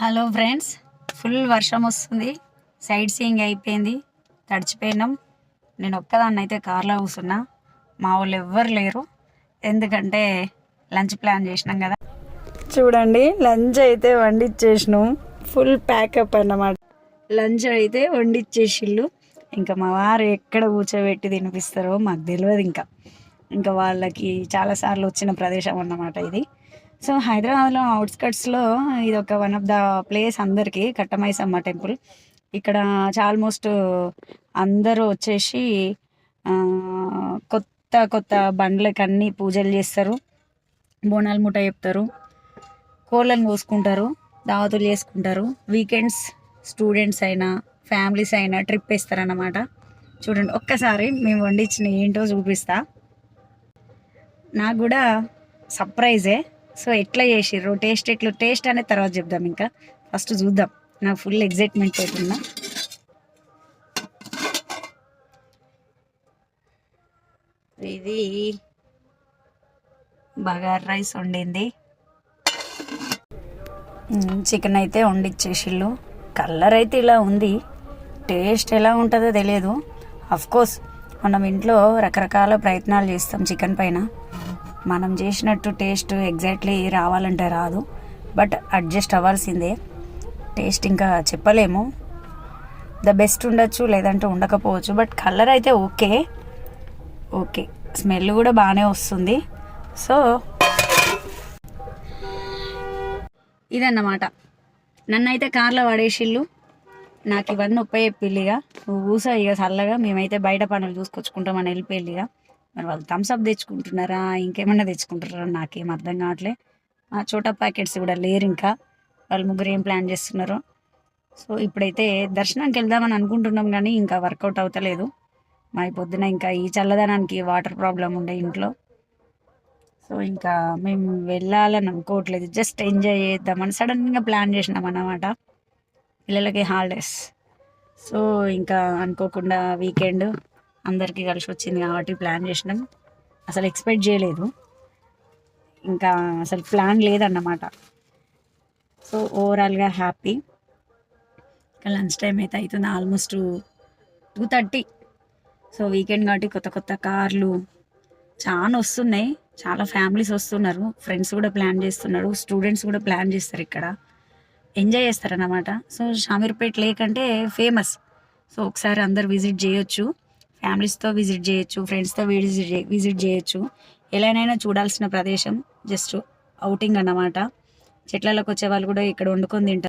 Hello friends, full వర్షం వస్తుంది. Side seeing అయిపోయింది, తడిచిపోయినాం. నేను ఒక్కదాన్ని అయితే కార్లో కూర్చున్నా. మా వాళ్ళు ఎవ్వరు లేరు, ఎందుకంటే లంచ్ ప్లాన్ చేసినాం కదా. చూడండి, లంచ్ అయితే వండిచ్చేసినాం. ఫుల్ ప్యాకప్ అన్నమాట. లంచ్ అయితే వండిచ్చేసిళ్ళు. ఇంకా మా వారు ఎక్కడ కూర్చోబెట్టి తినిపిస్తారో మాకు తెలియదు. ఇంకా వాళ్ళకి చాలాసార్లు వచ్చిన ప్రదేశం అన్నమాట ఇది. సో హైదరాబాద్లో అవుట్స్కట్స్లో ఇది ఒక వన్ ఆఫ్ ద ప్లేస్ అందరికీ, కట్టమైసమ్మ టెంపుల్. ఇక్కడ ఆల్మోస్ట్ అందరూ వచ్చేసి కొత్త కొత్త బండ్లకి అన్నీ పూజలు చేస్తారు, బోనాలు మూట చెప్తారు, కోళ్ళని కోసుకుంటారు, దావతులు చేసుకుంటారు. వీకెండ్స్ స్టూడెంట్స్ అయినా ఫ్యామిలీస్ అయినా ట్రిప్ వేస్తారన్నమాట. చూడండి, ఒక్కసారి మేము వండించిన ఏంటో చూపిస్తా. నాకు కూడా సర్ప్రైజే. సో ఎట్లా చేసిర్రు, టేస్ట్ అనేది తర్వాత చెప్దాం. ఇంకా ఫస్ట్ చూద్దాం. నాకు ఫుల్ ఎగ్జైట్మెంట్ అవుతున్నా. ఇది బగార్ రైస్ వండింది, చికెన్ అయితే వండిచ్చేసిళ్ళు. కలర్ అయితే ఇలా ఉంది, టేస్ట్ ఎలా ఉంటుందో తెలియదు. అఫ్కోర్స్ మనం ఇంట్లో రకరకాల ప్రయత్నాలు చేస్తాం చికెన్ పైన. మనం చేసినట్టు టేస్ట్ ఎగ్జాక్ట్లీ రావాలంటే రాదు, బట్ అడ్జస్ట్ అవ్వాల్సిందే. టేస్ట్ ఇంకా చెప్పలేము, ద బెస్ట్ ఉండొచ్చు లేదంటే ఉండకపోవచ్చు. బట్ కలర్ అయితే ఓకే, స్మెల్ కూడా బాగానే వస్తుంది. సో ఇదన్నమాట. నన్ను అయితే కార్లో పడేసిళ్ళు. నాకు ఇవన్నీ చెప్పిల్లిగా, నువ్వు కూసో ఇక చల్లగా, మేమైతే బయట పనులు చూసుకొచ్చుకుంటామని వెళ్ళిపోయిల్లిగా. మరి వాళ్ళు థమ్స్అప్ తెచ్చుకుంటున్నారా, ఇంకేమన్నా తెచ్చుకుంటున్నారా నాకేం అర్థం కావట్లే. ఆ చోటా ప్యాకెట్స్ కూడా లేరు. ఇంకా వాళ్ళు ముగ్గురు ఏం ప్లాన్ చేస్తున్నారో. సో ఇప్పుడైతే దర్శనానికి వెళ్దామని అనుకుంటున్నాం, కానీ ఇంకా వర్కౌట్ అవుతలేదు. మా పొద్దున ఇంకా ఈ చల్లదనానికి వాటర్ ప్రాబ్లం ఉండే ఇంట్లో. సో ఇంకా మేము వెళ్ళాలని అనుకోవట్లేదు, జస్ట్ ఎంజాయ్ చేద్దామని సడన్గా ప్లాన్ చేసినాం అన్నమాట. పిల్లలకి హాలిడేస్, సో ఇంకా అనుకోకుండా వీకెండ్ అందరికీ కలిసి వచ్చింది కాబట్టి ప్లాన్ చేసినాం. అసలు ఎక్స్పెక్ట్ చేయలేదు, ఇంకా అసలు ప్లాన్ లేదన్నమాట. సో ఓవరాల్గా హ్యాపీ. ఇంకా లంచ్ టైం అయితే అవుతుంది, ఆల్మోస్ట్ 2:30. సో వీకెండ్ కాబట్టి కొత్త కొత్త కార్లు చాలా వస్తున్నాయి, చాలా ఫ్యామిలీస్ వస్తున్నారు, ఫ్రెండ్స్ కూడా ప్లాన్ చేస్తున్నారు, స్టూడెంట్స్ కూడా ప్లాన్ చేస్తారు, ఇక్కడ ఎంజాయ్ చేస్తారన్నమాట. సో షామీర్పేట్ లేక్ అంటే ఫేమస్. సో ఒకసారి అందరు విజిట్ చేయొచ్చు, ఫ్యామిలీస్తో విజిట్ చేయొచ్చు, ఫ్రెండ్స్తో విజిట్ చేయొచ్చు. ఎలానైనా చూడాల్సిన ప్రదేశం, జస్ట్ అవుటింగ్ అన్నమాట. చెట్లలోకి వచ్చే వాళ్ళు కూడా ఇక్కడ వండుకొని తింటారు.